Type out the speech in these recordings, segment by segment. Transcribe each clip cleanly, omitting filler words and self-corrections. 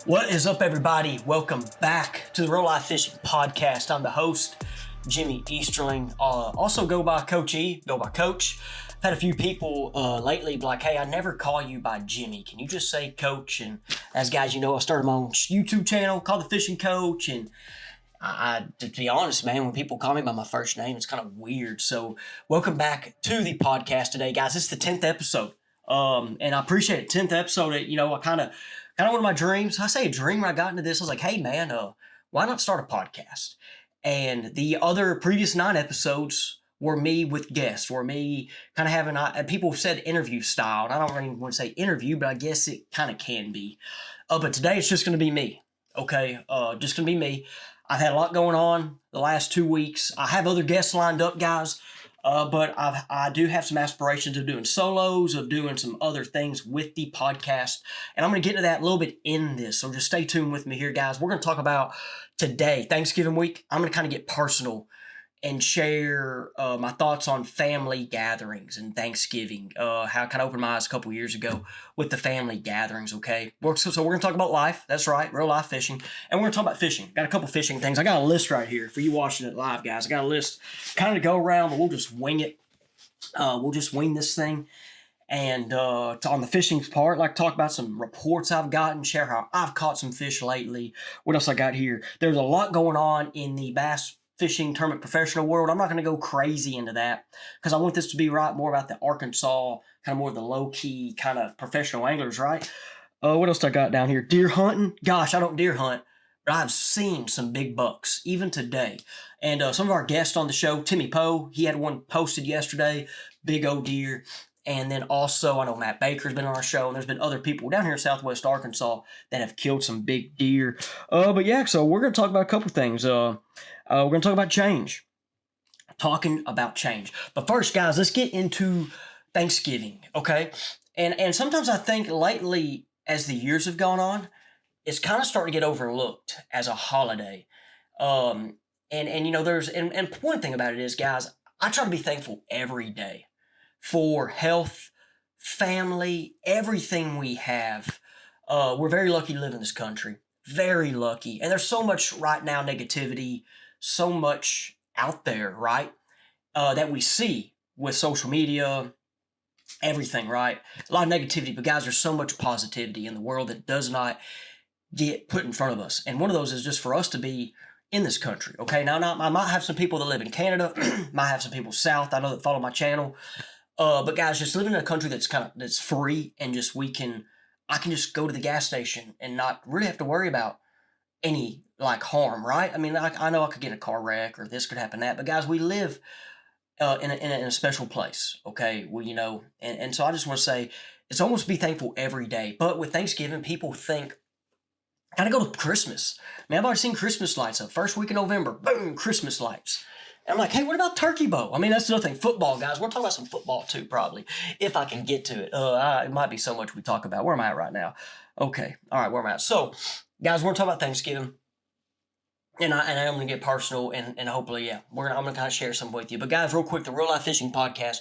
What is up, everybody? Welcome back to the Real Life Fishing Podcast. I'm the host, Jimmy Easterling. Also go by Coach E, go by Coach. I've had a few people lately be like, hey, I never call you by Jimmy. Can you just say Coach? And as guys, you know, I started my own YouTube channel called The Fishing Coach. And to be honest, man, when people call me by my first name, it's kind of weird. So welcome back to the podcast today, guys. This is the 10th episode. And I appreciate it. 10th episode, I kind of one of my dreams. I say a dream when I got into this. I was like, hey, man, why not start a podcast? And the other previous 9 episodes were me with guests, were me kind of having, people said interview style. And I don't really want to say interview, but I guess it kind of can be. But today it's just going to be me, okay? Just going to be me. I've had a lot going on the last 2 weeks. I have other guests lined up, guys. But I do have some aspirations of doing solos, of doing some other things with the podcast. And I'm going to get into that a little bit in this. So just stay tuned with me here, guys. We're going to talk about today, Thanksgiving week. I'm going to kind of get personal and share my thoughts on family gatherings and Thanksgiving. How I kind of opened my eyes a couple years ago with the family gatherings, okay? So we're going to talk about life. That's right, real life fishing. And we're going to talk about fishing. Got a couple fishing things. I got a list right here for you watching it live, guys. I got a list kind of to go around, but we'll just wing it. We'll just wing this thing. And on the fishing part, like talk about some reports I've gotten, share how I've caught some fish lately. What else I got here? There's a lot going on in the bass fishing tournament professional world. I'm not going to go crazy into that because I want this to be more about the Arkansas, kind of more of the low-key kind of professional anglers, right? What else I got down here? Deer hunting. Gosh, I don't deer hunt, but I've seen some big bucks, even today. And some of our guests on the show, Timmy Poe, he had one posted yesterday, big old deer. And then also, I know Matt Baker's been on our show, and there's been other people down here in Southwest Arkansas that have killed some big deer. But yeah, so we're going to talk about a couple things. We're going to talk about change. Talking about change. But first, guys, let's get into Thanksgiving, okay? And sometimes I think lately, as the years have gone on, it's kind of starting to get overlooked as a holiday. And you know, and one thing about it is, guys, I try to be thankful every day for health, family, everything we have. We're very lucky to live in this country. Very lucky. And there's so much right now negativity, so much out there, right, that we see with social media, everything, right? A lot of negativity, but guys, there's so much positivity in the world that does not get put in front of us. And one of those is just for us to be in this country, okay? Now, I might have some people that live in Canada, might have some people south, I know that follow my channel. But guys, just living in a country that's free and just I can just go to the gas station and not really have to worry about any like harm, right? I mean, I know I could get a car wreck or this could happen, that, but guys, we live in a special place, okay? Well, you know, and so I just want to say it's almost be thankful every day. But with Thanksgiving, people think, kind of go to Christmas. Man, I've already seen Christmas lights up. First week in November, boom, Christmas lights. And I'm like, hey, what about turkey bow? I mean, that's another thing. Football, guys. We're talking about some football too, probably, if I can get to it. It might be so much we talk about. Where am I at right now? Okay. All right, where am I at? So, guys, we're talking about Thanksgiving. And I'm going to get personal, and hopefully, yeah, I'm going to kind of share some with you. But, guys, real quick, the Real Life Fishing Podcast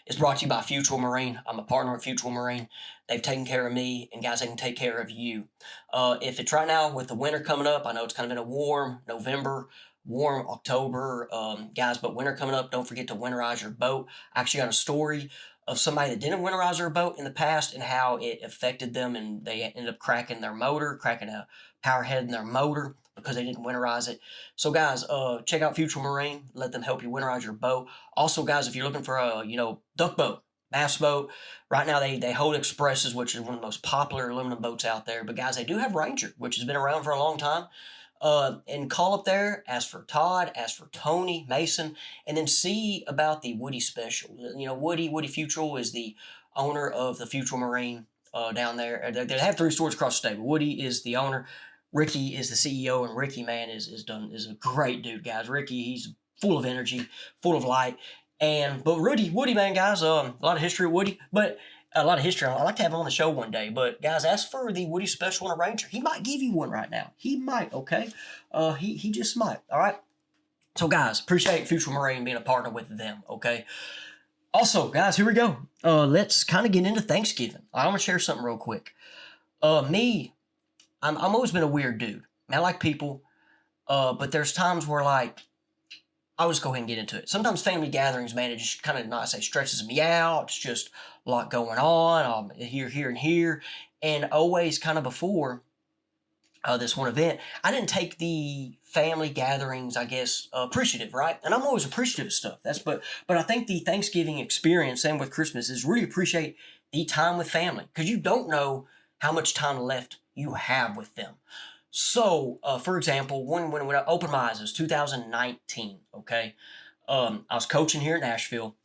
is brought to you by Future Marine. I'm a partner with Future Marine. They've taken care of me, and, guys, they can take care of you. If it's right now with the winter coming up, I know it's kind of been a warm November, warm October, guys, but winter coming up, don't forget to winterize your boat. I actually got a story of somebody that didn't winterize their boat in the past and how it affected them, and they ended up cracking a power head in their motor because they didn't winterize it. So, guys, check out Future Marine. Let them help you winterize your boat. Also, guys, if you're looking for a, duck boat, bass boat, right now they hold Expresses, which is one of the most popular aluminum boats out there. But, guys, they do have Ranger, which has been around for a long time. And call up there, ask for Todd, ask for Tony, Mason, and then see about the Woody special. You know, Woody Futrell is the owner of the Future Marine down there. They have 3 stores across the state, but Woody is the owner. Ricky is the CEO, and Ricky, man, is a great dude, guys. Ricky, he's full of energy, full of light. But Woody, man, guys, a lot of history with Woody, but a lot of history. I'd like to have him on the show one day, but guys, ask for the Woody special on a Ranger. He might give you one right now. He might, okay? He just might, all right? So, guys, appreciate Future Marine being a partner with them, okay? Also, guys, here we go. Let's kind of get into Thanksgiving. I'm going to share something real quick. I'm always been a weird dude. I like people, but there's times where like I'll just go ahead and get into it. Sometimes family gatherings, man, it just kind of not say stresses me out. It's just a lot going on. Here, and here, and always kind of before this one event, I didn't take the family gatherings, I guess, appreciative, right? And I'm always appreciative of stuff. But I think the Thanksgiving experience, and with Christmas, is really appreciate the time with family because you don't know how much time left you have with them. So, for example, when I opened my eyes, it was 2019. Okay, I was coaching here in Nashville,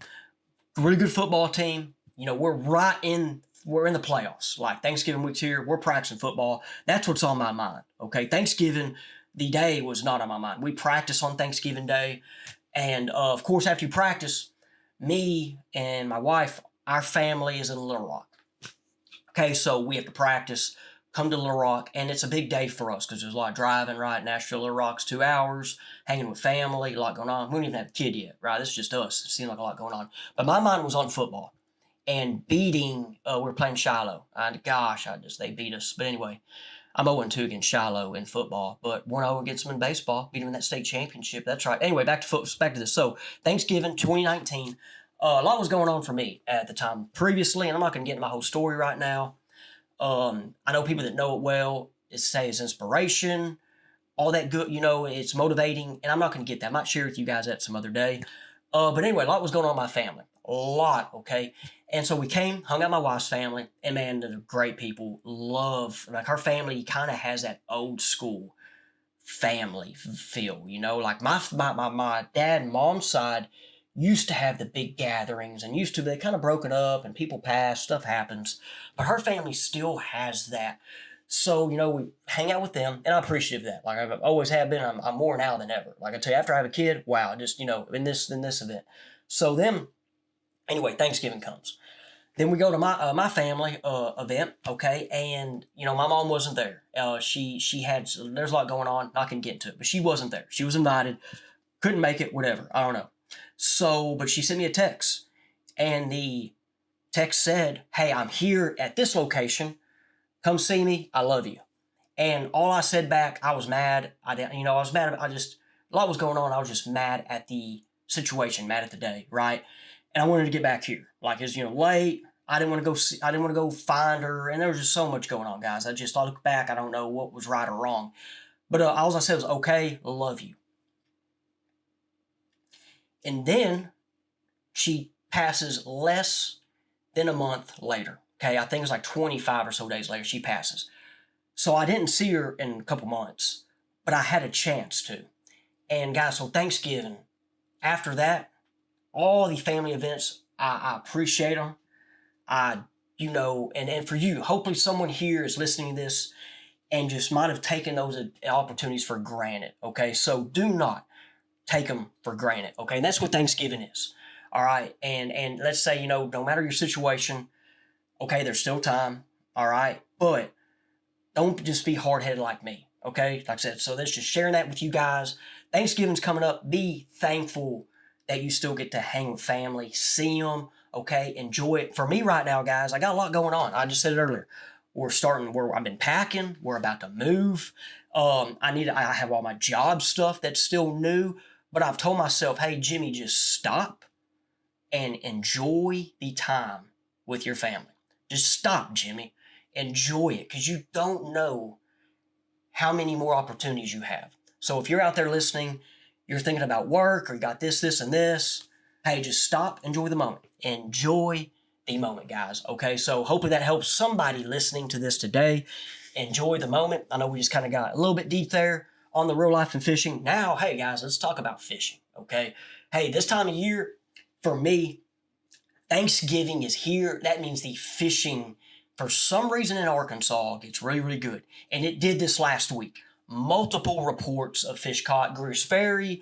really good football team. You know, we're in the playoffs. Like Thanksgiving week's here, we're practicing football. That's what's on my mind. Okay, Thanksgiving, the day was not on my mind. We practice on Thanksgiving Day, and of course, after you practice, me and my wife, our family is in Little Rock. Okay, so we have to practice, come to Little Rock, and it's a big day for us because there's a lot of driving, right? Nashville, Little Rock's 2 hours, hanging with family, a lot going on. We don't even have a kid yet, right? This is just us. It seemed like a lot going on. But my mind was on football and beating, we were playing Shiloh. They beat us. But anyway, I'm 0-2 against Shiloh in football, but 1-0 against them in baseball, beat them in that state championship. That's right. Anyway, back to this. So Thanksgiving 2019, a lot was going on for me at the time previously, and I'm not going to get into my whole story right now. I know people that know it well. Say it's inspiration, all that good, it's motivating, and I'm not going to get that. I might share with you guys that some other day. But anyway, a lot was going on in my family. A lot, okay? And so we came, hung out my wife's family, and man, they're great people. Like her family kind of has that old school family feel, like my dad and mom's side used to have the big gatherings and they kind of broken up and people pass, stuff happens, but her family still has that. So, we hang out with them, and I'm appreciative of that. Like I've always have been. I'm more now than ever. Like I tell you, after I have a kid, wow, just, in this event. So then, anyway, Thanksgiving comes. Then we go to my family event, okay, and my mom wasn't there. She had there's a lot going on. Not gonna get into it, but she wasn't there. She was invited, couldn't make it, whatever. I don't know. So, but she sent me a text, and the text said, "Hey, I'm here at this location. Come see me. I love you." And all I said back, I was mad. I was mad. A lot was going on. I was just mad at the situation, mad at the day, right? And I wanted to get back here. Like it's late. I didn't want to go find her, and there was just so much going on, guys. I look back. I don't know what was right or wrong, but all I said was, "Okay, love you." And then she passes less than a month later. Okay, I think it was like 25 or so days later, she passes. So I didn't see her in a couple months, but I had a chance to. And guys, so Thanksgiving, after that, all the family events, I appreciate them. And for you, hopefully someone here is listening to this and just might have taken those opportunities for granted. Okay, so do not take them for granted. Okay, and that's what Thanksgiving is. All right, and let's say no matter your situation, okay, there's still time. All right, but don't just be hard-headed like me. Okay, like I said, so that's just sharing that with you guys. Thanksgiving's coming up. Be thankful that you still get to hang with family, see them. Okay, enjoy it. For me right now, guys, I got a lot going on. I just said it earlier. I've been packing. We're about to move. I have all my job stuff that's still new, but I've told myself, hey, Jimmy, just stop and enjoy the time with your family. Just stop, Jimmy. Enjoy it, because you don't know how many more opportunities you have. So if you're out there listening, you're thinking about work, or you got this, and this, hey, just stop, enjoy the moment. Enjoy the moment, guys. Okay, so hopefully that helps somebody listening to this today. Enjoy the moment. I know we just kind of got a little bit deep there on the real life and fishing. Now, hey, guys, let's talk about fishing, okay? Hey, this time of year, for me, Thanksgiving is here. That means the fishing, for some reason in Arkansas, gets really, really good. And it did this last week. Multiple reports of fish caught. Greers Ferry,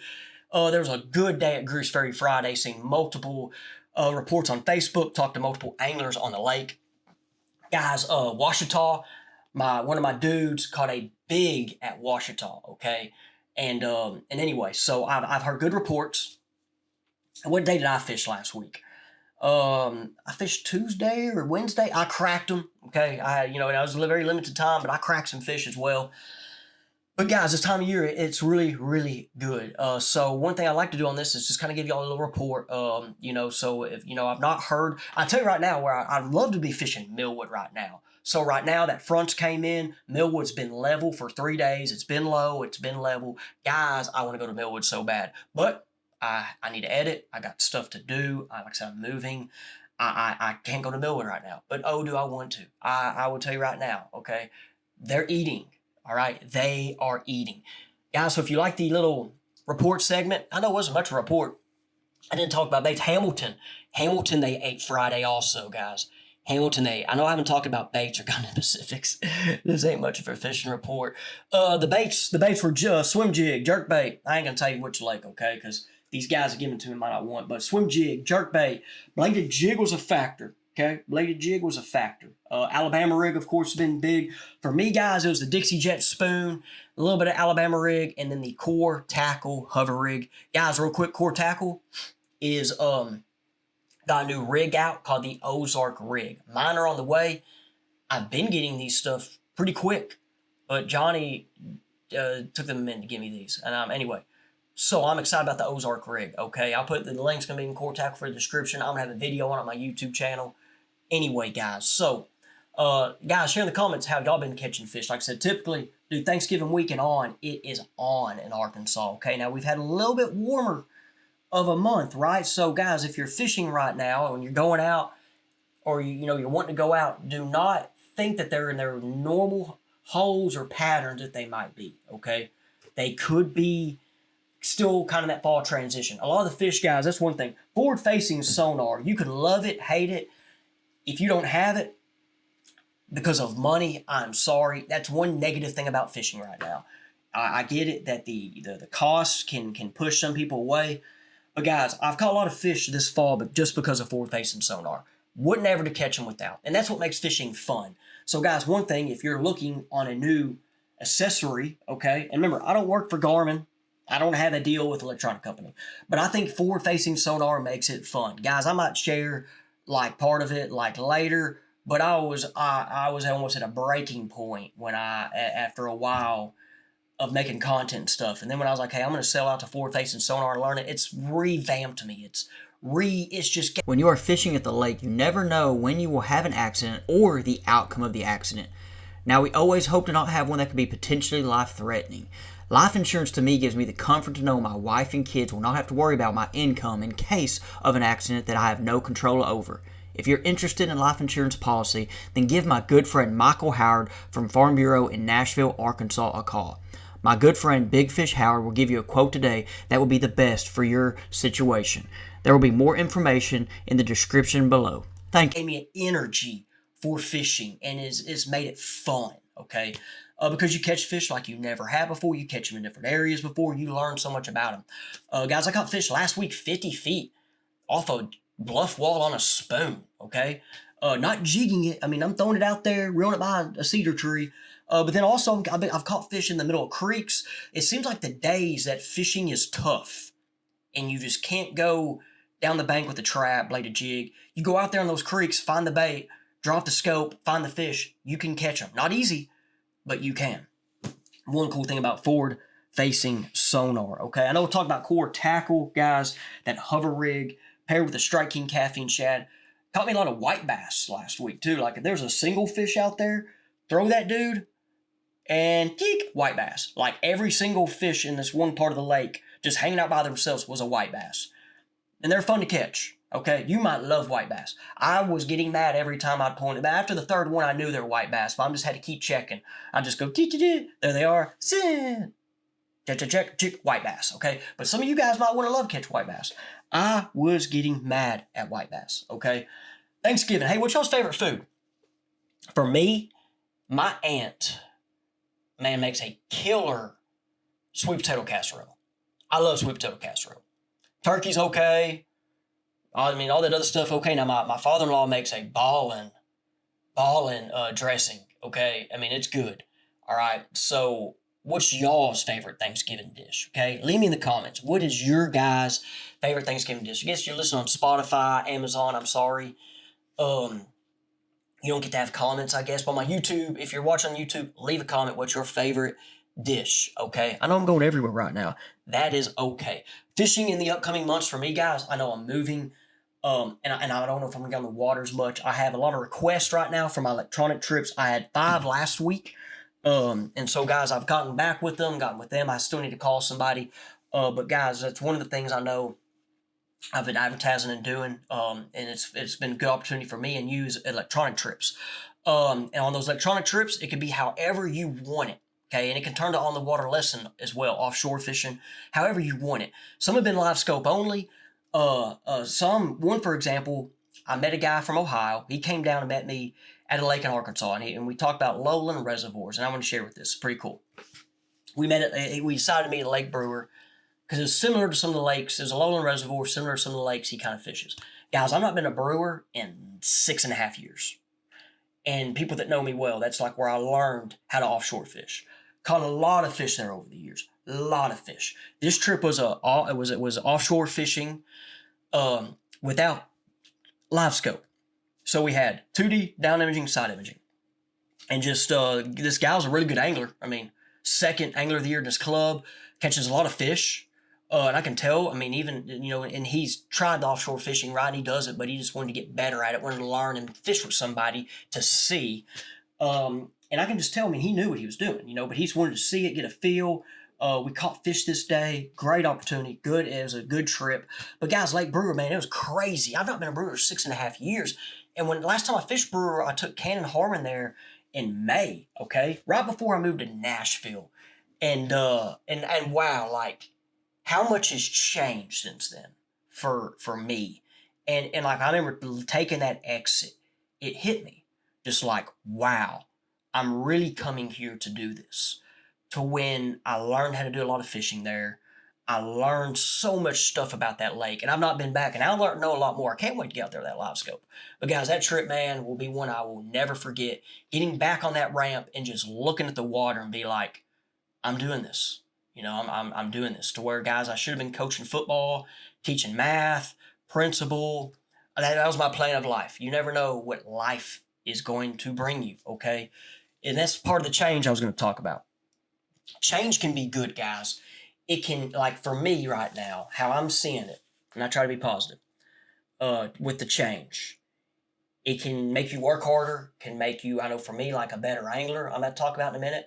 there was a good day at Greers Ferry Friday, seeing multiple reports on Facebook, talked to multiple anglers on the lake. Guys, Washita, one of my dudes caught a big at Washita, okay? And anyway, so I've heard good reports. What day did I fish last week? I fished Tuesday or Wednesday. I cracked them. Okay, and I was a very limited time, but I cracked some fish as well. But guys, this time of year, it's really, really good. So one thing I like to do on this is just kind of give y'all a little report. So if I've not heard, I tell you right now where I'd love to be fishing Millwood right now. So right now that fronts came in. Millwood's been level for 3 days. It's been low. It's been level. Guys, I want to go to Millwood so bad, but I need to edit. I got stuff to do. Like I said, I'm moving. I can't go to Millwood right now. But oh, do I want to? I will tell you right now. Okay, they're eating. All right, they are eating. Guys, so if you like the little report segment, I know it wasn't much of a report. I didn't talk about baits. Hamilton, they ate Friday also, guys. Hamilton, I know I haven't talked about baits or gotten into specifics. This ain't much of a fishing report. The baits were just swim jig, jerk bait. I ain't gonna tell you which lake, okay, because these guys are giving to me might not want, but swim jig, jerk bait, bladed jig was a factor. Okay, bladed jig was a factor. Alabama rig, of course, has been big. For me, guys, it was the Dixie Jet spoon, a little bit of Alabama rig, and then the core tackle hover rig. Guys, real quick, core tackle is got a new rig out called the Ozark rig. Mine are on the way. I've been getting these stuff pretty quick, but Johnny took them a minute to give me these. And anyway, so I'm excited about the Ozark rig, okay? I'll put the link's going to be in core tackle for the description. I'm going to have a video on it on my YouTube channel. Anyway, guys, so, guys, share in the comments how y'all been catching fish. Like I said, typically, dude, Thanksgiving weekend on, it is on in Arkansas, okay? Now, we've had a little bit warmer of a month, right? So, guys, if you're fishing right now and you're going out or, you're wanting to go out, do not think that they're in their normal holes or patterns that they might be, okay? They could be still kind of that fall transition. A lot of the fish, guys, that's one thing. Forward-facing sonar, you can love it, hate it. If you don't have it because of money, I'm sorry. That's one negative thing about fishing right now. I get it that the costs can push some people away. But guys, I've caught a lot of fish this fall, but just because of forward-facing sonar. Wouldn't ever to catch them without. And that's what makes fishing fun. So guys, one thing, if you're looking on a new accessory, okay, and remember, I don't work for Garmin. I don't have a deal with an electronic company. But I think forward-facing sonar makes it fun. Guys, I might share like part of it like later, but I was almost at a breaking point when after a while of making content and stuff, and then when I was like, hey, I'm going to sell out to forward facing sonar and learn it, it's revamped me. It's just when you are fishing at the lake, you never know when you will have an accident or the outcome of the accident. Now, we always hope to not have one that could be potentially life-threatening. Life insurance to me gives me the comfort to know my wife and kids will not have to worry about my income in case of an accident that I have no control over. If you're interested in life insurance policy, then give my good friend Michael Howard from Farm Bureau in Nashville, Arkansas a call. My good friend Big Fish Howard will give you a quote today that will be the best for your situation. There will be more information in the description below. Thank you. Gave me an energy for fishing and it's made it fun, okay? Because you catch fish like you never have before. You catch them in different areas before. You learn so much about them. Guys, I caught fish last week 50 feet off a bluff wall on a spoon, okay? Not jigging it. I mean, I'm throwing it out there, reeling it by a cedar tree. But then also, I've caught fish in the middle of creeks. It seems like the days that fishing is tough and you just can't go down the bank with a trap, bladed jig. You go out there in those creeks, find the bait, drop the scope, find the fish. You can catch them. Not easy, but you can. One cool thing about forward-facing sonar, okay? I know we're talking about core tackle, guys, that hover rig paired with the Strike King caffeine shad. Caught me a lot of white bass last week, too. Like, if there's a single fish out there, throw that dude, and teek, white bass. Like, every single fish in this one part of the lake just hanging out by themselves was a white bass. And they're fun to catch, okay? You might love white bass. I was getting mad every time I'd point it. But after the third one, I knew they were white bass, but I just had to keep checking. I'd just go, there they are. Sin. Check, white bass, okay? But some of you guys might want to love catch white bass. I was getting mad at white bass, okay? Thanksgiving. Hey, what's y'all's favorite food? For me, my aunt, man, makes a killer sweet potato casserole. I love sweet potato casserole. Turkey's okay. I mean, all that other stuff, okay. Now, my father-in-law makes a ballin' dressing, okay? I mean, it's good, all right? So what's y'all's favorite Thanksgiving dish? Okay, leave me in the comments. What is your guys' favorite Thanksgiving dish? I guess you're listening on Spotify, Amazon. I'm sorry. You don't get to have comments, I guess. But on my YouTube, if you're watching on YouTube, leave a comment. What's your favorite dish? Okay, I know I'm going everywhere right now. That is okay. Fishing in the upcoming months for me, guys. I know I'm moving. And I don't know if I'm going to get on the water as much. I have a lot of requests right now for my electronic trips. I had 5 last week. And so, guys, I've gotten with them. I still need to call somebody. But, guys, that's one of the things I know I've been advertising and doing. And it's been a good opportunity for me and you is electronic trips. And on those electronic trips, it can be however you want it. Okay, and it can turn to on the water lesson as well, offshore fishing, however you want it. Some have been live scope only. One, for example, I met a guy from Ohio. He came down and met me at a lake in Arkansas, and we talked about lowland reservoirs, and I want to share with this. It's pretty cool. We decided to meet at Lake Brewer because it's similar to some of the lakes. There's a lowland reservoir similar to some of the lakes he kind of fishes. Guys, I've not been a brewer in 6.5 years. And people that know me well, that's like where I learned how to offshore fish. Caught a lot of fish there over the years. A lot of fish. This trip was offshore fishing without live scope. So we had 2D, down imaging, side imaging. And just this guy was a really good angler. I mean, second angler of the year in this club, catches a lot of fish. And I can tell, I mean, even, and he's tried the offshore fishing, right? And he does it, but he just wanted to get better at it, wanted to learn and fish with somebody to see. And I can just tell, I mean, he knew what he was doing, but he just wanted to see it, get a feel. We caught fish this day. Great opportunity. Good. It was a good trip. But guys, Lake Brewer, man, it was crazy. I've not been a brewer for 6.5 years. And when last time I fished Brewer, I took Cannon Harmon there in May, okay? Right before I moved to Nashville. And wow, like, how much has changed since then for me? And like, I remember taking that exit. It hit me. Just like, wow, I'm really coming here to do this. To when I learned how to do a lot of fishing there. I learned so much stuff about that lake. And I've not been back. And I'll know a lot more. I can't wait to get out there with that live scope. But guys, that trip, man, will be one I will never forget. Getting back on that ramp and just looking at the water and be like, I'm doing this. I'm doing this. To where, guys, I should have been coaching football, teaching math, principal. That was my plan of life. You never know what life is going to bring you, okay? And that's part of the change I was going to talk about. Change can be good, guys. It can, like for me right now, how I'm seeing it, and I try to be positive, with the change. It can make you work harder, can make you, I know for me, like a better angler. I'm going to talk about in a minute.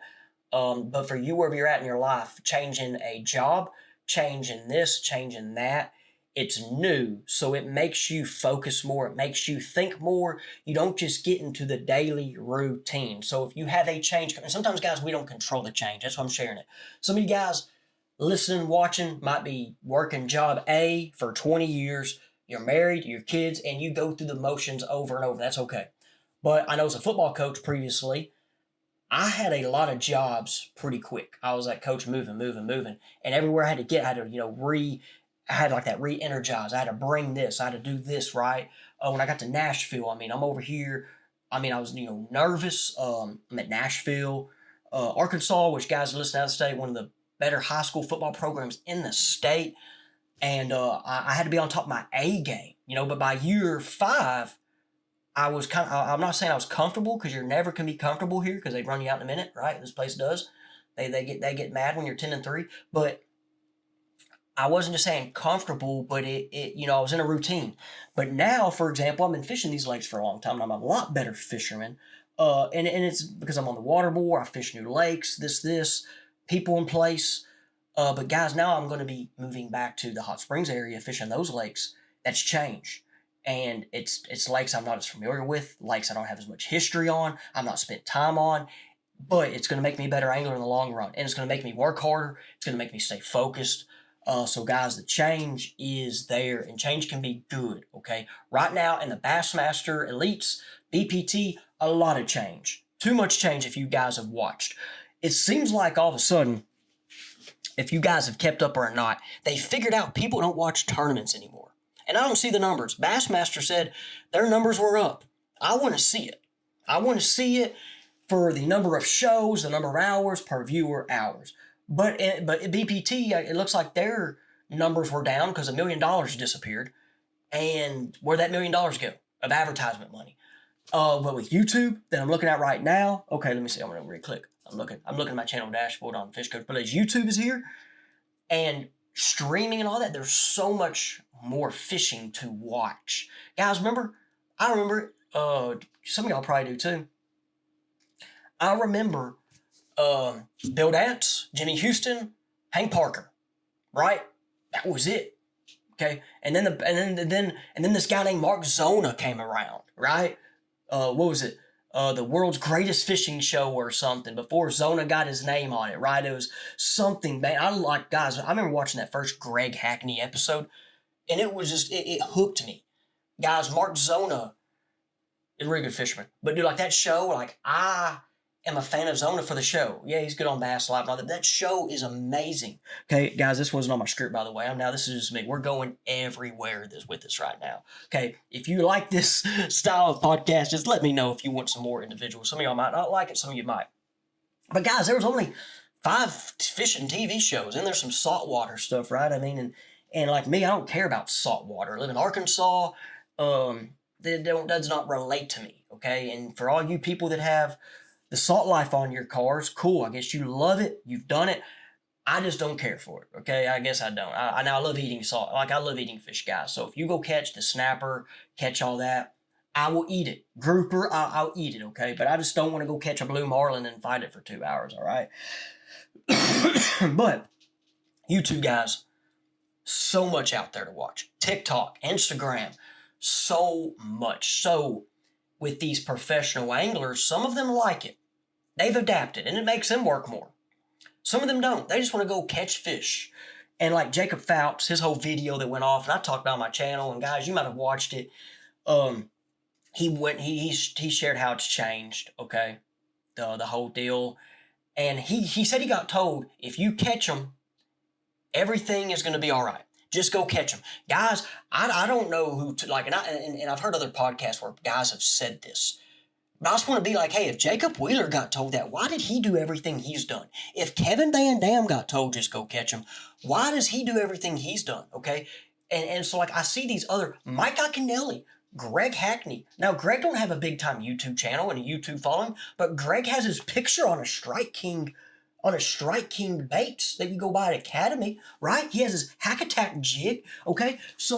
But for you, wherever you're at in your life, changing a job, changing this, changing that, it's new. So it makes you focus more. It makes you think more. You don't just get into the daily routine. So if you have a change, and sometimes, guys, we don't control the change. That's why I'm sharing it. Some of you guys listening, watching, might be working job A for 20 years. You're married, your kids, and you go through the motions over and over. That's okay. But I know as a football coach previously, I had a lot of jobs pretty quick. I was like, coach, moving. And everywhere I had to get, I had to, I had like that re-energize. I had to bring this. I had to do this, right? When I got to Nashville, I mean, I'm over here. I mean, I was, nervous. I'm at Nashville, Arkansas, which, guys, listen out of the state, one of the better high school football programs in the state. And I had to be on top of my A game, but by year 5, I was I'm not saying I was comfortable, because you're never can be comfortable here, because they run you out in a minute, right? This place does. They get mad when you're 10-3, but I wasn't just saying comfortable, but I was in a routine. But now, for example, I've been fishing these lakes for a long time, and I'm a lot better fisherman. And it's because I'm on the water more. I fish new lakes, this, people in place. But guys, now I'm going to be moving back to the Hot Springs area, fishing those lakes. That's changed. And it's lakes I'm not as familiar with, lakes I don't have as much history on, I've not spent time on, but it's going to make me a better angler in the long run. And it's going to make me work harder. It's going to make me stay focused. So guys, the change is there, and change can be good, okay? Right now in the Bassmaster Elites, BPT, a lot of change. Too much change if you guys have watched. It seems like all of a sudden, if you guys have kept up or not, they figured out people don't watch tournaments anymore. And I don't see the numbers. Bassmaster said their numbers were up. I want to see it. I want to see it for the number of shows, the number of hours per viewer hours. But BPT, it looks like their numbers were down because $1 million disappeared. And where'd that $1 million go of advertisement money? But with YouTube that I'm looking at right now, okay, let me see. I'm gonna re-click. I'm looking at my channel dashboard on Fish Coach. But as YouTube is here and streaming and all that, there's so much more fishing to watch. Guys, I remember, some of y'all probably do too. I remember Bill Dance, Jimmy Houston, Hank Parker, right? That was it. Okay, and then this guy named Mark Zona came around, right? What was it? The world's greatest fishing show or something before Zona got his name on it, right? It was something, man. Guys, I remember watching that first Greg Hackney episode, and it was just, it hooked me. Guys, Mark Zona is a really good fisherman. But dude, like that show, like I am a fan of Zona for the show. Yeah, he's good on Bass Live and all that. That show is amazing. Okay, guys, this wasn't on my script, by the way. This is just me. We're going everywhere with this right now. Okay, if you like this style of podcast, just let me know if you want some more individuals. Some of y'all might not like it, some of you might. But guys, there was only 5 fishing TV shows, and there's some saltwater stuff, right? I mean, and like me, I don't care about saltwater. I live in Arkansas. That does not relate to me, okay? And for all you people that have the salt life on your cars, cool. I guess you love it. You've done it. I just don't care for it, okay? I guess I don't. I love eating salt. Like, I love eating fish, guys. So if you go catch the snapper, catch all that, I will eat it. Grouper, I'll eat it, okay? But I just don't want to go catch a blue marlin and fight it for 2 hours, all right? But YouTube, guys, so much out there to watch. TikTok, Instagram, so much. So with these professional anglers, some of them like it. They've adapted, and it makes them work more. Some of them don't. They just want to go catch fish. And like Jacob Phelps, his whole video that went off, and I talked about on my channel, and guys, you might have watched it. He shared how it's changed, okay? The whole deal. And he said he got told, if you catch them, everything is going to be all right. Just go catch them. Guys, I don't know who to, like, and I've heard other podcasts where guys have said this. But I just want to be like, hey, if Jacob Wheeler got told that, why did he do everything he's done? If Kevin Van Dam got told just go catch him, why does he do everything he's done, okay? And so, like, I see these other, Mike Iaconelli, Greg Hackney. Now, Greg don't have a big-time YouTube channel and a YouTube following, but Greg has his picture on a Strike King baits that you go buy at Academy, right? He has his Hack Attack jig, okay? So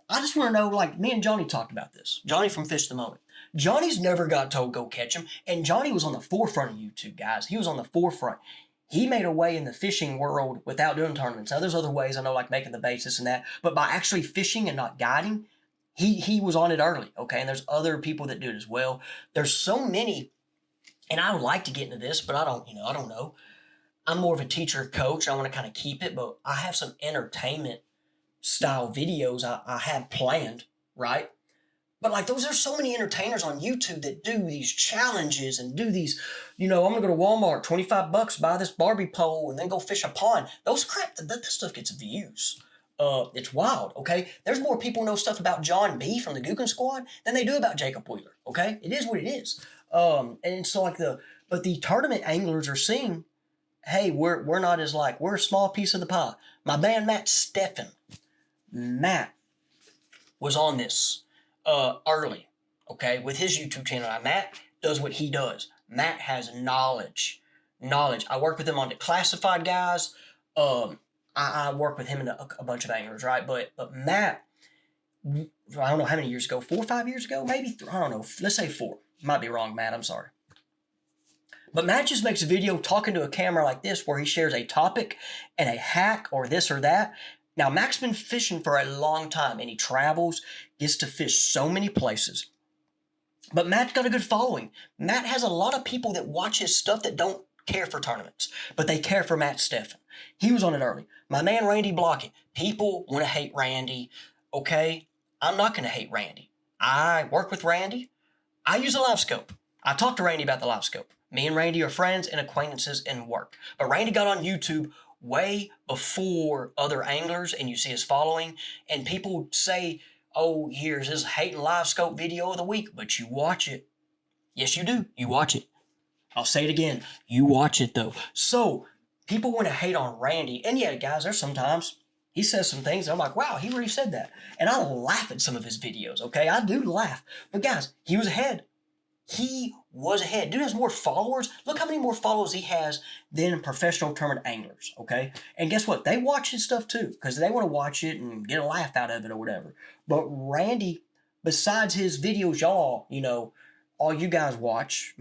I just want to know, like, me and Johnny talked about this. Johnny from Fish the Moment. Johnny's never got told go catch him, and Johnny was on the forefront of YouTube, guys. He was on the forefront. He made a way in the fishing world without doing tournaments. Now, there's other ways, I know, like making the baits, this and that, but by actually fishing and not guiding, he was on it early, okay? And there's other people that do it as well. There's so many, and I would like to get into this, but I don't know. I'm more of a teacher coach. I want to kind of keep it, but I have some entertainment style videos I have planned, right? But like there's so many entertainers on YouTube that do these challenges and do these, I'm gonna go to Walmart, $25, buy this Barbie pole, and then go fish a pond. Those crap, that stuff gets views. It's wild, okay? There's more people know stuff about John B from the Googan Squad than they do about Jacob Wheeler, okay? It is what it is. And so like but the tournament anglers are seeing, hey, we're not as like, we're a small piece of the pie. My man Matt was on this early, okay, with his YouTube channel. Now, Matt does what he does. Matt has knowledge. I work with him on Declassified guys. I work with him and a bunch of anglers, right? But Matt, I don't know how many years ago, 4 or 5 years ago, maybe, I don't know, let's say 4. Might be wrong, Matt, I'm sorry. But Matt just makes a video talking to a camera like this where he shares a topic and a hack or this or that. Now, Mac's been fishing for a long time, and he travels, gets to fish so many places. But Matt's got a good following. Matt has a lot of people that watch his stuff that don't care for tournaments, but they care for Matt Steffen. He was on it early. My man, Randy Blockett. People want to hate Randy, okay? I'm not going to hate Randy. I work with Randy. I use a live scope. I talked to Randy about the live scope. Me and Randy are friends and acquaintances in work. But Randy got on YouTube way before other anglers, and you see his following, and people say, oh, here's his hating live scope video of the week, but you watch it. Yes, you do. You watch it. I'll say it again. You watch it though. So people want to hate on Randy. And yeah, guys, there's sometimes he says some things. And I'm like, wow, he really said that. And I laugh at some of his videos. Okay. I do laugh. But guys, he was ahead. He was ahead. Dude has more followers. Look how many more followers he has than professional tournament anglers. Okay. And guess what? They watch his stuff too because they want to watch it and get a laugh out of it or whatever. But Randy, besides his videos, y'all, all you guys watch,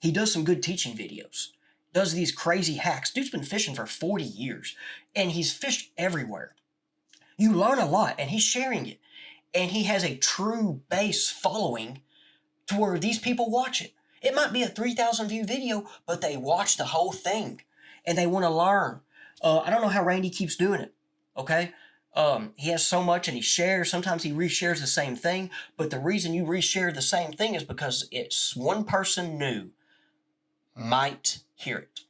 he does some good teaching videos. Does these crazy hacks. Dude's been fishing for 40 years and he's fished everywhere. You learn a lot and he's sharing it. And he has a true base following to where these people watch it. It might be a 3,000 view video, but they watch the whole thing and they want to learn. I don't know how Randy keeps doing it. Okay. He has so much and he shares. Sometimes he reshares the same thing, but the reason you reshare the same thing is because it's one person new might hear it.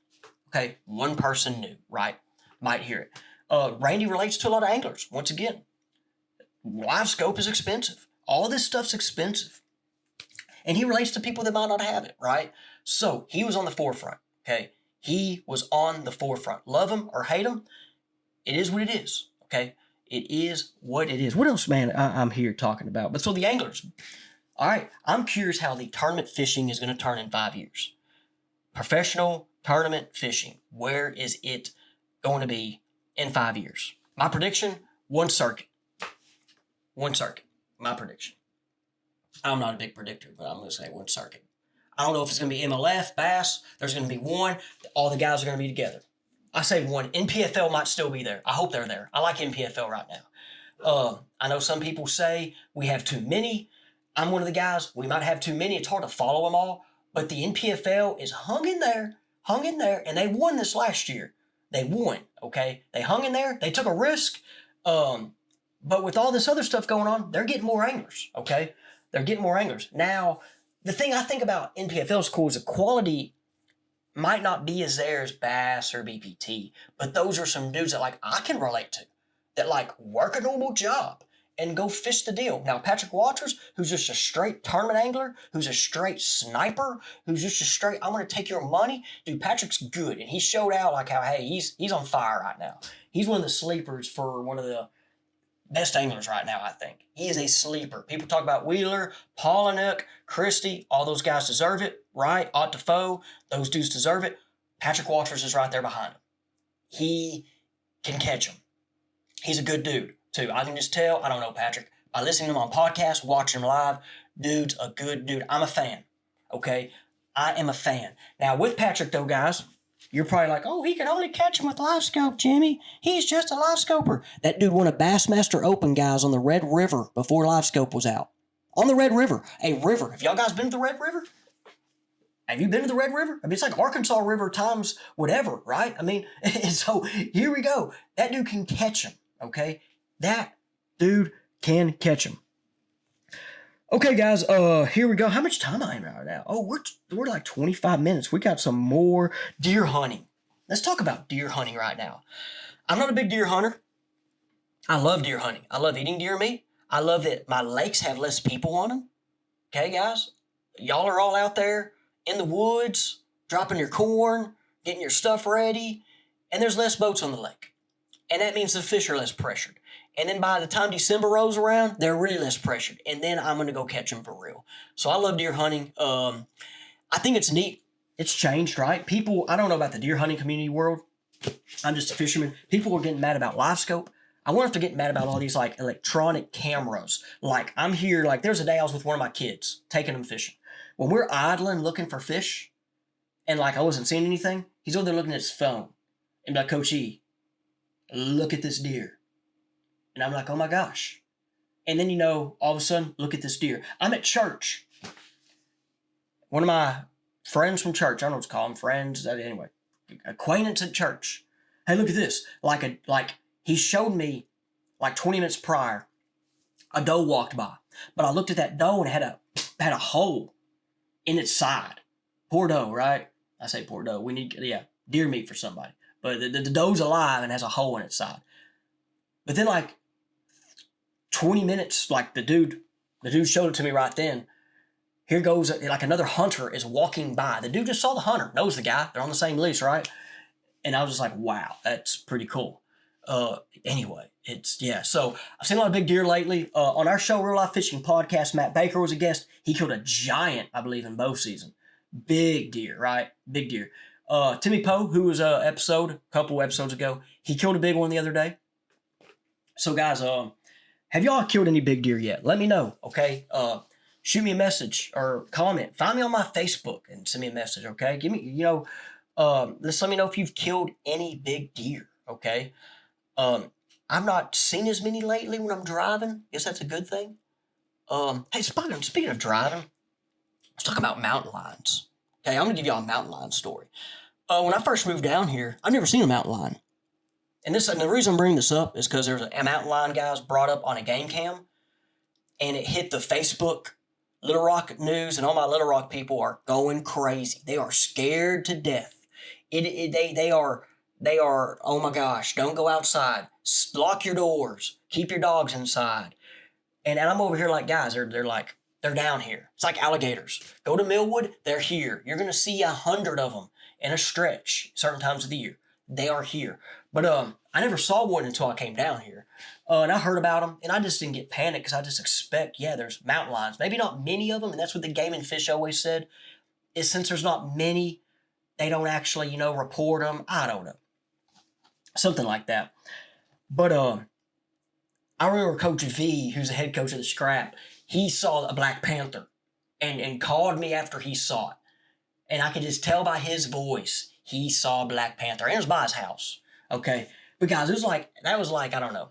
Okay. One person new, right? Might hear it. Randy relates to a lot of anglers. Once again, live scope is expensive. All this stuff's expensive. And he relates to people that might not have it, right? So he was on the forefront, okay? He was on the forefront. Love him or hate him, it is what it is, okay? It is what it is. What else, man, I'm here talking about? But so the anglers. All right, I'm curious how the tournament fishing is going to turn in 5 years. Professional tournament fishing. Where is it going to be in 5 years? My prediction, one circuit. One circuit. My prediction. I'm not a big predictor, but I'm going to say one circuit. I don't know if it's going to be MLF, Bass. There's going to be one. All the guys are going to be together. I say one. NPFL might still be there. I hope they're there. I like NPFL right now. I know some people say we have too many. I'm one of the guys. We might have too many. It's hard to follow them all. But the NPFL is hung in there, and they won this last year. They won, okay? They hung in there. They took a risk. But with all this other stuff going on, they're getting more anglers, okay? They're getting more anglers. Now, the thing I think about NPFL is cool is the quality might not be as there as Bass or BPT, but those are some dudes that I can relate to, that work a normal job and go fish the deal. Now, Patrick Walters, who's just a straight tournament angler, who's a straight sniper, who's just a straight, I'm going to take your money. Dude, Patrick's good. And he showed out how, hey, he's on fire right now. He's one of the sleepers for one of the best anglers right now, I think. He is a sleeper. People talk about Wheeler, Pollinuk, Christie. All those guys deserve it, right? Ott Defoe, those dudes deserve it. Patrick Walters is right there behind him. He can catch him. He's a good dude, too. I can just tell. I don't know Patrick. By listening to him on podcasts, watching him live, dude's a good dude. I'm a fan, okay? I am a fan. Now, with Patrick, though, guys, you're probably like, oh, he can only catch him with live scope, Jimmy. He's just a live scoper. That dude won a Bassmaster Open, guys, on the Red River before live scope was out. On the Red River. A river. Have y'all guys been to the Red River? Have you been to the Red River? I mean, it's like Arkansas River times whatever, right? I mean, and so here we go. That dude can catch him, okay? That dude can catch him. Okay, guys, here we go. How much time am I right now? Oh, we're like 25 minutes. We got some more deer hunting. Let's talk about deer hunting right now. I'm not a big deer hunter. I love deer hunting. I love eating deer meat. I love that my lakes have less people on them. Okay, guys? Y'all are all out there in the woods, dropping your corn, getting your stuff ready, and there's less boats on the lake. And that means the fish are less pressured. And then by the time December rolls around, they're really less pressured. And then I'm going to go catch them for real. So I love deer hunting. I think it's neat. It's changed, right? People, I don't know about the deer hunting community world. I'm just a fisherman. People are getting mad about live scope. I wonder if they're getting mad about all these electronic cameras. I'm here, there's a day I was with one of my kids taking them fishing. When we're idling looking for fish and I wasn't seeing anything, he's over there looking at his phone and be like, Coach E, look at this deer. And I'm like, oh my gosh. And then, all of a sudden, look at this deer. I'm at church. One of my friends from church, I don't know what to call them, friends, anyway, acquaintance at church. Hey, look at this. He showed me 20 minutes prior, a doe walked by. But I looked at that doe and it had a hole in its side. Poor doe, right? I say poor doe. We need, deer meat for somebody. But the doe's alive and has a hole in its side. But then 20 minutes, the dude showed it to me right then. here goes, like another hunter is walking by. The dude just saw the hunter, knows the guy. They're on the same leash, right? And I was just like, wow, that's pretty cool. Anyway, so I've seen a lot of big deer lately. On our show, Real Life Fishing Podcast, Matt Baker was a guest. He killed a giant, I believe, in bow season. Big deer, right? Big deer. Timmy Poe, who was a couple episodes ago, he killed a big one the other day. So guys, have y'all killed any big deer yet? Let me know, okay? Shoot me a message or comment. Find me on my Facebook and send me a message, okay? Give me, just let me know if you've killed any big deer, okay? I've not seen as many lately when I'm driving. Guess that's a good thing. Hey, speaking of driving, let's talk about mountain lions. Okay, I'm going to give y'all a mountain lion story. When I first moved down here, I've never seen a mountain lion. And the reason I'm bringing this up is because there's a mountain lion guys brought up on a game cam, and it hit the Facebook Little Rock news, and all my Little Rock people are going crazy. They are scared to death. They are, oh my gosh, don't go outside. Lock your doors. Keep your dogs inside. And I'm over here like, guys, they're down here. It's like alligators. Go to Millwood, they're here. You're going to see 100 of them in a stretch certain times of the year. They are here. But I never saw one until I came down here. And I heard about them, and I just didn't get panicked because I just expect, there's mountain lions. Maybe not many of them, and that's what the Game and Fish always said, is since there's not many, they don't actually, report them. I don't know. Something like that. But I remember Coach V, who's the head coach of the Scrap, he saw a black panther and called me after he saw it. And I could just tell by his voice, he saw a black panther. And it was by his house. Okay. Because that was like, I don't know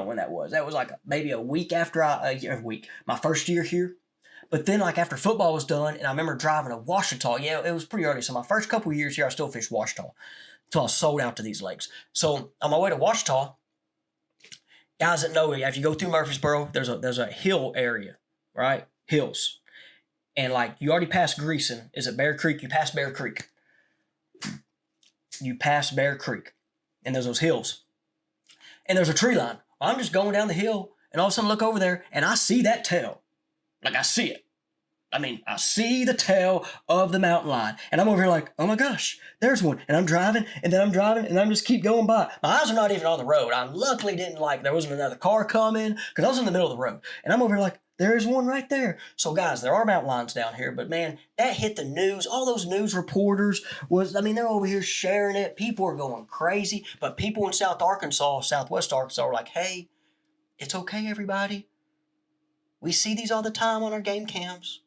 when that was. That was like maybe a week after my first year here. But then like after football was done, and I remember driving to Washita. Yeah, it was pretty early. So my first couple of years here, I still fished Washita until I was sold out to these lakes. So on my way to Washita, guys that know, if you go through Murfreesboro, there's a hill area, right? Hills. And like you already passed Greason. Is it Bear Creek? You pass Bear Creek. And there's those hills. And there's a tree line. I'm just going down the hill, and all of a sudden look over there, and I see that tail. Like I see it. I see the tail of the mountain lion. And I'm over here like, oh my gosh, there's one. And I'm driving, and I'm just keep going by. My eyes are not even on the road. I luckily there wasn't another car coming, because I was in the middle of the road. And I'm over here like, there's one right there. So guys, there are mountain lions down here, but man, that hit the news. All those news reporters they're over here sharing it. People are going crazy, but people in Southwest Arkansas are like, hey, it's okay, everybody. We see these all the time on our game cams.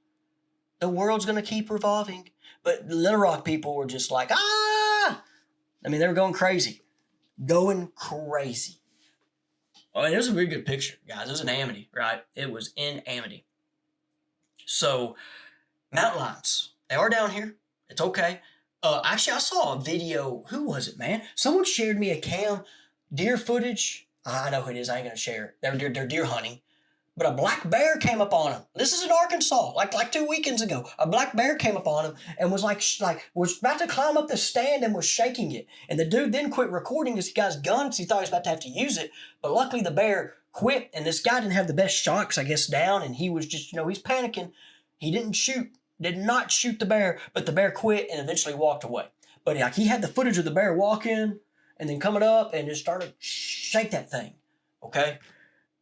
The world's going to keep revolving. But Little Rock people were just like, ah! They were going crazy. Going crazy. Oh, and it was a really good picture, guys. It was in Amity, right? It was in Amity. So, mountain lions. They are down here. It's okay. Actually, I saw a video. Who was it, man? Someone shared me a cam deer footage. I know who it is. I ain't going to share it. They're deer hunting. But a black bear came up on him. This is in Arkansas, like 2 weekends ago. A black bear came up on him and was was about to climb up the stand and was shaking it. And the dude then quit recording because he got his gun because he thought he was about to have to use it. But luckily the bear quit, and this guy didn't have the best shocks, I guess, down, and he was just, he's panicking. He did not shoot the bear, but the bear quit and eventually walked away. But he had the footage of the bear walking and then coming up and just started shake that thing. Okay?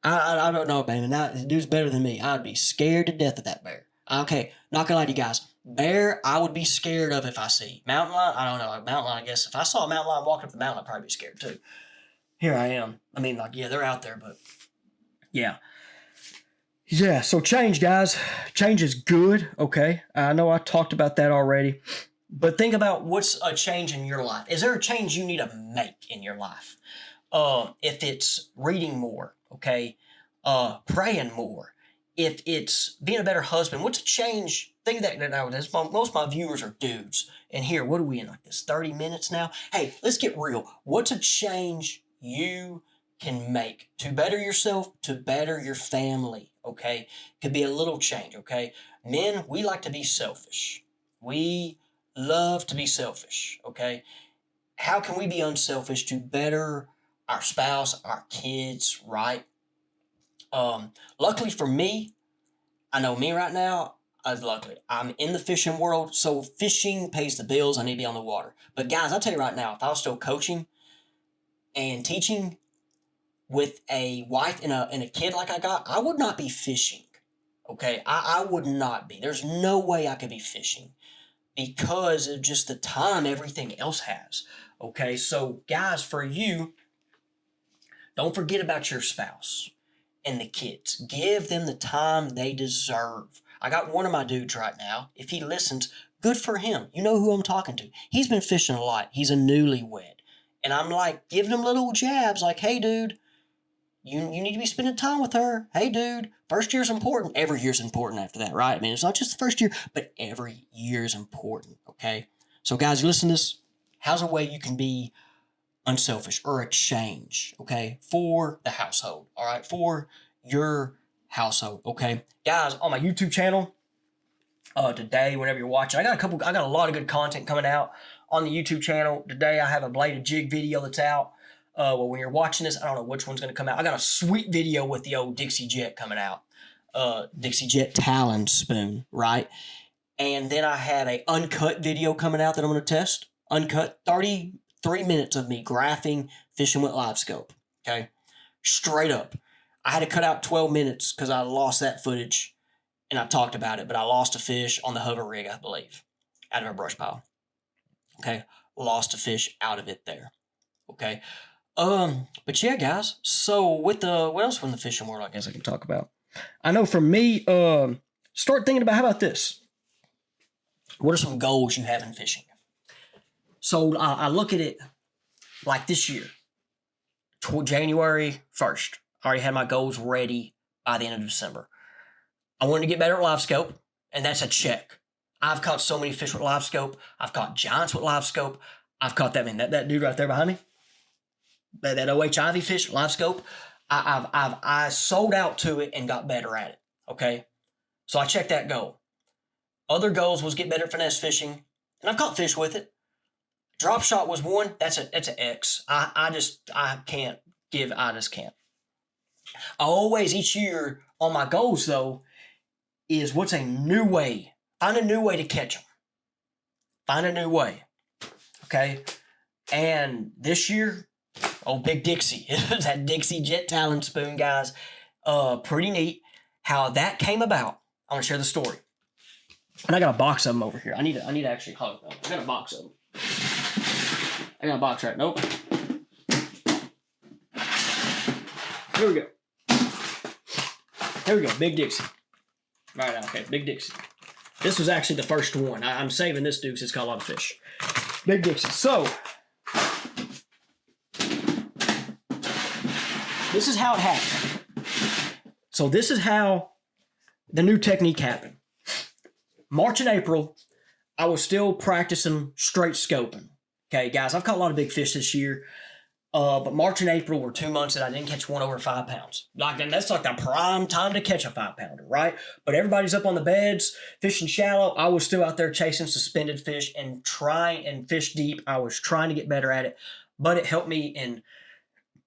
I don't know, man. Now, the dude's better than me. I'd be scared to death of that bear. Okay, not gonna lie to you guys. Bear, I would be scared of if I see. Mountain lion, I don't know. Mountain lion, I guess. If I saw a mountain lion walking up the mountain, I'd probably be scared too. Here I am. They're out there, but yeah. Yeah, so change, guys. Change is good, okay? I know I talked about that already. But think about what's a change in your life. Is there a change you need to make in your life? If it's reading more, okay, praying more, if it's being a better husband, what's a change? Think of that nowadays. Most of my viewers are dudes. And here, what are we in, like this 30 minutes now? Hey, let's get real. What's a change you can make to better yourself, to better your family, okay? Could be a little change, okay? Men, we like to be selfish. We love to be selfish, okay? How can we be unselfish to better our spouse, our kids, right? Luckily for me, I know me right now, luckily, I'm in the fishing world, so fishing pays the bills. I need to be on the water. But guys, I'll tell you right now, if I was still coaching and teaching with a wife and a kid like I got, I would not be fishing. Okay, I would not be. There's no way I could be fishing because of just the time everything else has. Okay, so guys, for you, don't forget about your spouse and the kids. Give them the time they deserve. I got one of my dudes right now. If he listens, good for him. You know who I'm talking to. He's been fishing a lot. He's a newlywed. And I'm like giving him little jabs like, hey, dude, you need to be spending time with her. Hey, dude, first year's important. Every year's important after that, right? I mean, it's not just the first year, but every year is important, okay? So, guys, you listen to this. How's a way you can be unselfish or a change, okay, for the household, all right, for your household, okay? Guys, on my YouTube channel, today, whenever you're watching, I got a lot of good content coming out on the YouTube channel. Today, I have a bladed jig video that's out. Well, when you're watching this, I don't know which one's going to come out. I got a sweet video with the old Dixie Jet coming out. Dixie Jet Talon spoon, right? And then I had a uncut video coming out that I'm going to test. Uncut, 33 minutes of me graphing, fishing with live scope, okay? Straight up. I had to cut out 12 minutes because I lost that footage, and I talked about it, but I lost a fish on the hover rig, I believe, out of a brush pile, okay? Lost a fish out of it there, okay? But yeah, guys, so with what else from the fishing world I guess I can talk about? I know for me, start thinking about, how about this? What are some goals you have in fishing? So I look at it like this year, January 1st. I already had my goals ready by the end of December. I wanted to get better at live scope, and that's a check. I've caught so many fish with live scope. I've caught giants with live scope. I've caught that dude right there behind me. That OHIV fish, live scope, I sold out to it and got better at it, okay? So I checked that goal. Other goals was get better at finesse fishing, and I've caught fish with it. Drop shot was one. That's an X. I just can't. I always, each year on my goals, though, is what's a new way. Find a new way to catch them. Find a new way, okay? And this year, Big Dixie. That Dixie Jet Talon spoon, guys. Pretty neat how that came about. I want to share the story. And I got a box of them over here. I need to actually hug them. I got a box of them. I got a box right. Nope. Here we go. Here we go. Big Dixie. Right now. Okay. Big Dixie. This was actually the first one. I'm saving this dude because it's got a lot of fish. Big Dixie. So, this is how it happened. So this is how the new technique happened. March and April, I was still practicing straight scoping. Okay, guys, I've caught a lot of big fish this year. But March and April were 2 months that I didn't catch one over 5 pounds. And that's like the prime time to catch a 5-pounder, right? But everybody's up on the beds, fishing shallow. I was still out there chasing suspended fish and trying and fish deep. I was trying to get better at it. But it helped me in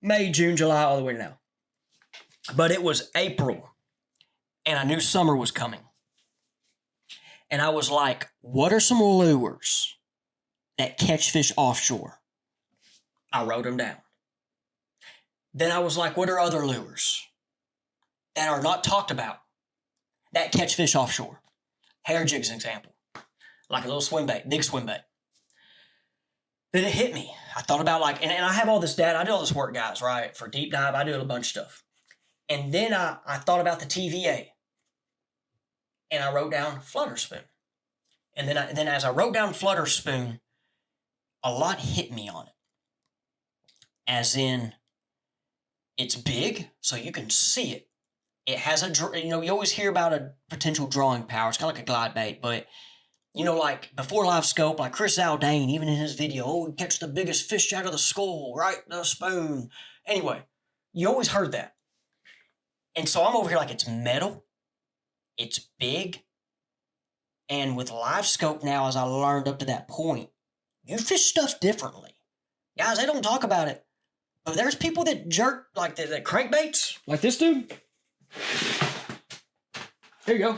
May, June, July, all the way to now. But it was April, and I knew summer was coming. And I was like, what are some lures that catch fish offshore? I wrote them down. Then I was like, what are other lures that are not talked about that catch fish offshore? Hair jig's an example. Like a little swim bait, big swim bait. Then it hit me. I thought about and I have all this data. I do all this work, guys, right? For deep dive, I do a bunch of stuff. And then I thought about the TVA. And I wrote down Flutter Spoon. And then as I wrote down Flutter Spoon, a lot hit me on it. As in, it's big, so you can see it. It has you always hear about a potential drawing power. It's kind of like a glide bait, but like before live scope, like Chris Zaldane, even in his video, we catch the biggest fish out of the skull, right? The spoon. Anyway, you always heard that. And so I'm over here like it's metal. It's big. And with live scope now, as I learned up to that point, you fish stuff differently. Guys, they don't talk about it. But there's people that jerk, like that crankbaits, like this dude. Here you go.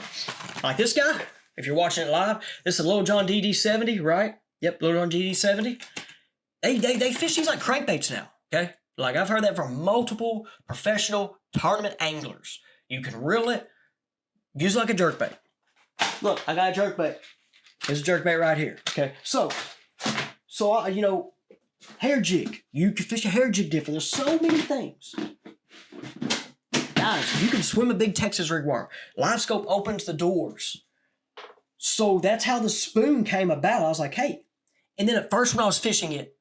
Like this guy, if you're watching it live, this is a Little John DD70, right? Yep, Little John DD70. They fish these like crankbaits now, okay? Like I've heard that from multiple professional tournament anglers. You can reel it, use it like a jerkbait. Look, I got a jerkbait. There's a jerkbait right here, okay? So hair jig. You can fish a hair jig different. There's so many things. Guys, you can swim a big Texas rig worm. Live scope opens the doors. So that's how the spoon came about. I was like, hey. And then at first when I was fishing it,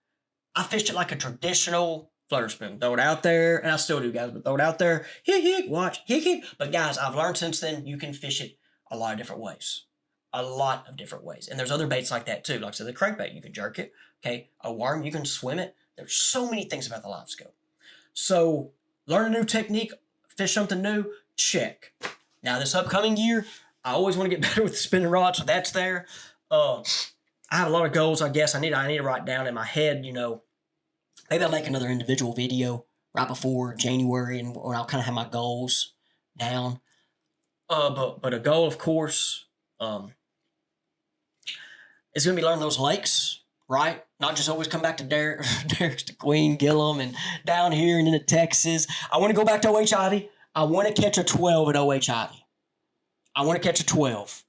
I fished it like a traditional flutter spoon. Throw it out there, and I still do, guys, but throw it out there. Watch. But guys, I've learned since then you can fish it a lot of different ways. A lot of different ways. And there's other baits like that too. Like I said, the crankbait, you can jerk it. Okay, a worm, you can swim it. There's so many things about the live scope. So learn a new technique, fish something new, check. Now this upcoming year, I always want to get better with the spinning rod, so that's there. I have a lot of goals, I guess. I need to write down in my head, maybe I'll make another individual video right before January, and when I'll kind of have my goals down. But a goal, of course, is going to be learning those lakes, right? Not just always come back to Derek's to Queen, Gillum, and down here and into Texas. I want to go back to O.H. Ivy. I want to catch a 12 at O.H. Ivy. I want to catch a 12.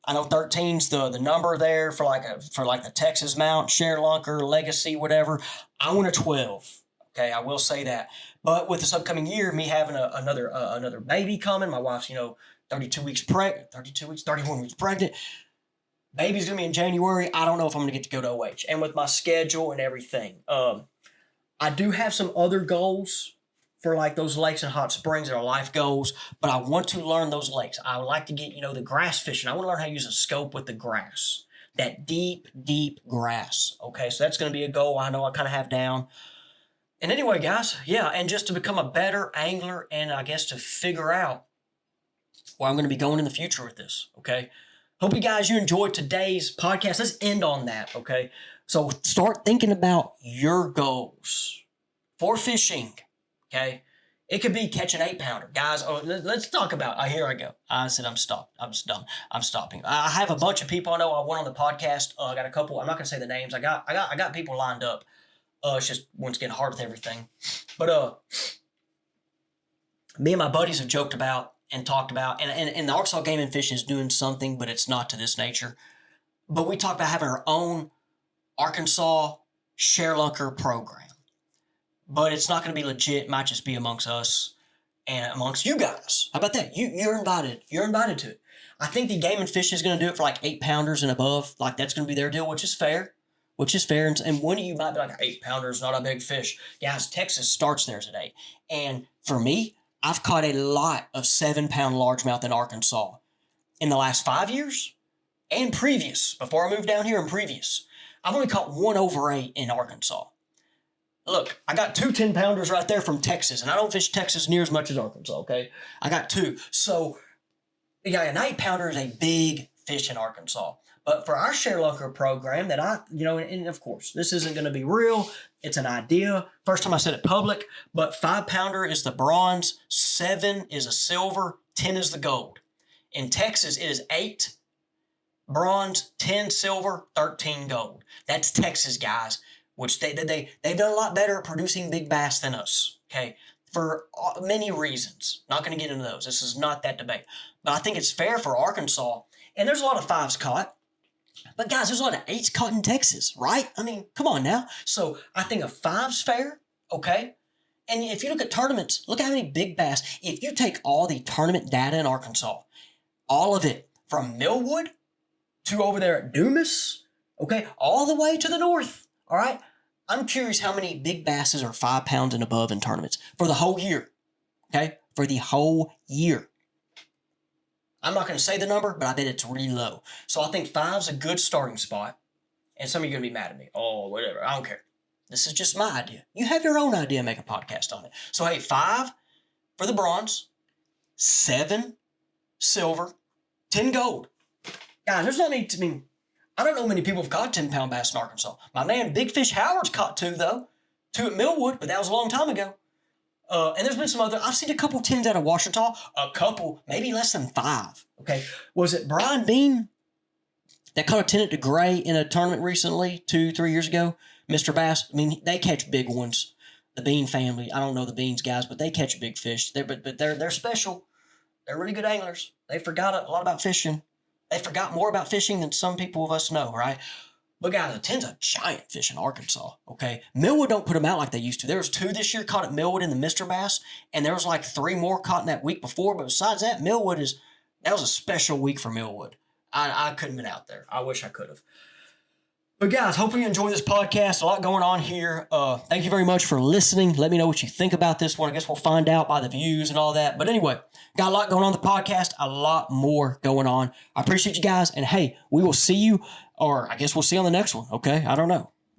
I know 13's the number there for the Texas Mount, Share Lunker, Legacy, whatever. I want a 12. Okay, I will say that. But with this upcoming year, me having another baby coming, my wife's 31 weeks pregnant. Baby's going to be in January. I don't know if I'm going to get to go to OH. And with my schedule and everything, I do have some other goals for like those lakes and hot springs that are life goals, but I want to learn those lakes. I would like to get, the grass fishing. I want to learn how to use a scope with the grass, that deep, deep grass. Okay, so that's going to be a goal I know I kind of have down. And anyway, guys, yeah, and just to become a better angler and I guess to figure out where I'm going to be going in the future with this, okay? Hope you guys, you enjoyed today's podcast. Let's end on that, okay? So start thinking about your goals for fishing, okay? It could be catch an 8-pounder. Guys, let's talk about, here I go. I said I'm stopped. I'm done. I'm stopping. I have a bunch of people I know I want on the podcast. I got a couple. I'm not going to say the names. I got people lined up. It's just once getting hard with everything. But me and my buddies have joked about and talked about, and the Arkansas Game and Fish is doing something, but it's not to this nature. But we talked about having our own Arkansas Share Lunker program. But it's not going to be legit. It might just be amongst us and amongst you guys. How about that? You're invited. You're invited to it. I think the Game and Fish is going to do it for like 8-pounders and above. Like that's going to be their deal, which is fair. And one of you might be like, 8-pounder is not a big fish. Guys, Texas starts there today. And for me, I've caught a lot of 7-pound largemouth in Arkansas in the last 5 years and previous. Before I moved down here and previous, I've only caught 1 over 8 in Arkansas. Look, I got 2 10-pounders right there from Texas, and I don't fish Texas near as much as Arkansas, okay? I got 2. So, yeah, an 8-pounder is a big fish in Arkansas. But for our Share Lunker program that and of course, this isn't going to be real. It's an idea. First time I said it public, but 5-pounder is the bronze, 7 is a silver, 10 is the gold. In Texas, it is 8 bronze, 10 silver, 13 gold. That's Texas, guys, which they've done a lot better at producing big bass than us, okay, for many reasons. Not going to get into those. This is not that debate. But I think it's fair for Arkansas, and there's a lot of 5s caught. But guys, there's a lot of 8s caught in Texas, right? I mean, come on now. So I think a 5's fair, okay? And if you look at tournaments, look at how many big bass. If you take all the tournament data in Arkansas, all of it from Millwood to over there at Dumas, okay, all the way to the north, all right? I'm curious how many big basses are 5 pounds and above in tournaments for the whole year, okay? For the whole year. I'm not going to say the number, but I bet it's really low. So I think 5's a good starting spot. And some of you are going to be mad at me. Oh, whatever. I don't care. This is just my idea. You have your own idea. Make a podcast on it. So, hey, 5 for the bronze, 7 silver, 10 gold. Guys, there's no need to I don't know many people have caught 10-pound bass in Arkansas. My man Big Fish Howard's caught 2, though. 2 at Millwood, but that was a long time ago. And there's been some other, I've seen a couple 10s out of Ouachita, a couple, maybe less than 5. Okay. Was it Brian Bean that caught a 10 at DeGray in a tournament recently, 2-3 years ago? Mr. Bass, I mean, they catch big ones. The Bean family, I don't know the Beans guys, but they catch big fish. They're special. They're really good anglers. They forgot a lot about fishing. They forgot more about fishing than some people of us know, right? But guys, a 10's a giant fish in Arkansas, okay? Millwood don't put them out like they used to. There was 2 this year caught at Millwood in the Mr. Bass, and there was like 3 more caught in that week before. But besides that, that was a special week for Millwood. I couldn't have been out there. I wish I could have. But guys, hopefully you enjoy this podcast. A lot going on here. Thank you very much for listening. Let me know what you think about this one. I guess we'll find out by the views and all that. But anyway, got a lot going on the podcast. A lot more going on. I appreciate you guys. And hey, we will see you, or I guess we'll see you on the next one. Okay? I don't know.